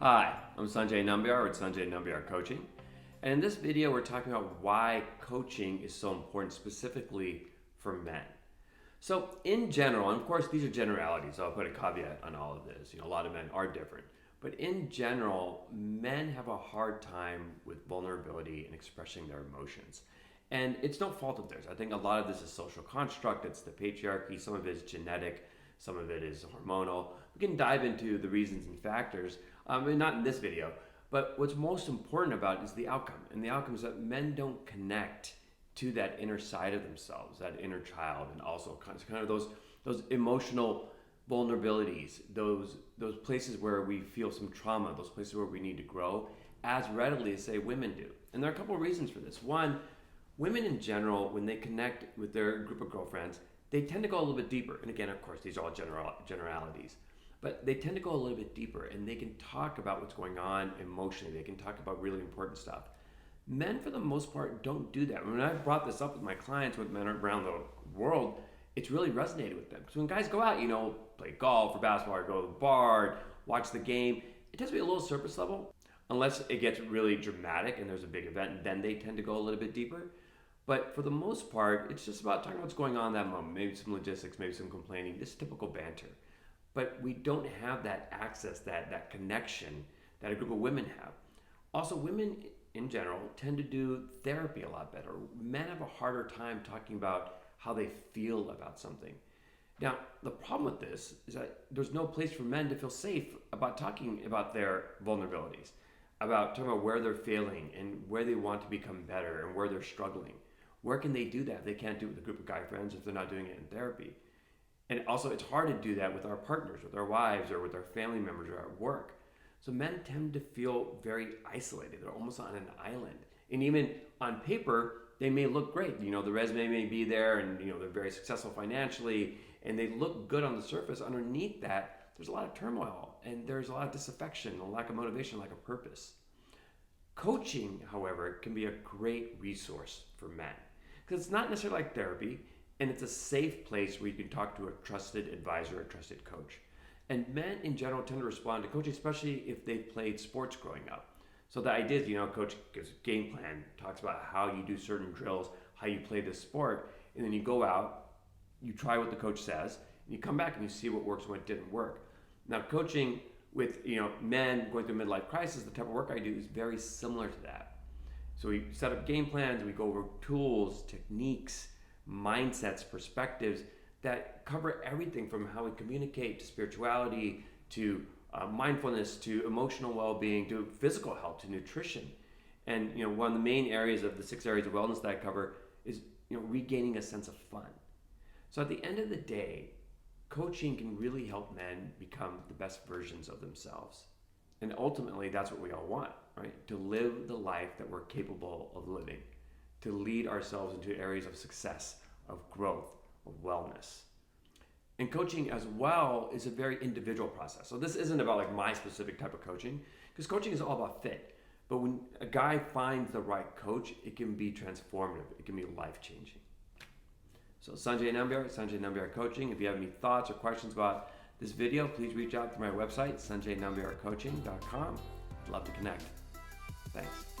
Hi, I'm Sanjay Nambiar with Sanjay Nambiar Coaching. And in this video, we're talking about why coaching is so important specifically for men. So in general, and of course these are generalities, so I'll put a caveat on all of this. A lot of men are different. But in general, men have a hard time with vulnerability and expressing their emotions. And it's no fault of theirs. I think a lot of this is social construct, it's the patriarchy, some of it is genetic, some of it is hormonal. We can dive into the reasons and factors, and not in this video, but what's most important about it is the outcome. And the outcome is that men don't connect to that inner side of themselves, that inner child, and also kind of those emotional vulnerabilities, those places where we feel some trauma, those places where we need to grow, as readily as say women do. And there are a couple of reasons for this. One, women in general, when they connect with their group of girlfriends, they tend to go a little bit deeper. And again, of course, these are all generalities. But they tend to go a little bit deeper and they can talk about what's going on emotionally. They can talk about really important stuff. Men, for the most part, don't do that. When I've brought this up with my clients, with men around the world, it's really resonated with them. Because when guys go out, play golf or basketball or go to the bar, watch the game, it tends to be a little surface level. Unless it gets really dramatic and there's a big event, and then they tend to go a little bit deeper. But for the most part, it's just about talking about what's going on in that moment. Maybe some logistics, maybe some complaining, just typical banter. But we don't have that access, that connection that a group of women have. Also, women in general tend to do therapy a lot better. Men have a harder time talking about how they feel about something. Now, the problem with this is that there's no place for men to feel safe about talking about their vulnerabilities, about talking about where they're failing and where they want to become better and where they're struggling. Where can they do that? They can't do it with a group of guy friends if they're not doing it in therapy. And also, it's hard to do that with our partners, with our wives, or with our family members, or at work. So men tend to feel very isolated. They're almost on an island. And even on paper, they may look great. The resume may be there, and they're very successful financially, and they look good on the surface. Underneath that, there's a lot of turmoil, and there's a lot of disaffection, a lack of motivation, lack of purpose. Coaching, however, can be a great resource for men because it's not necessarily like therapy. And it's a safe place where you can talk to a trusted advisor, a trusted coach. And men in general tend to respond to coaching, especially if they've played sports growing up. So the idea is, coach gives a game plan, talks about how you do certain drills, how you play this sport, and then you go out, you try what the coach says, and you come back and you see what works and what didn't work. Now, coaching with men going through midlife crisis, the type of work I do is very similar to that. So we set up game plans, we go over tools, techniques, mindsets, perspectives that cover everything from how we communicate to spirituality to mindfulness to emotional well-being to physical health to nutrition. And one of the main areas of the 6 areas of wellness that I cover is regaining a sense of fun. So at the end of the day, coaching can really help men become the best versions of themselves. And ultimately, that's what we all want, right? To live the life that we're capable of living, to lead ourselves into areas of success, of growth, of wellness. And coaching as well is a very individual process. So this isn't about my specific type of coaching, because coaching is all about fit. But when a guy finds the right coach, it can be transformative. It can be life-changing. So Sanjay Nambiar Coaching. If you have any thoughts or questions about this video, please reach out to my website, sanjaynambiarcoaching.com. I'd love to connect. Thanks.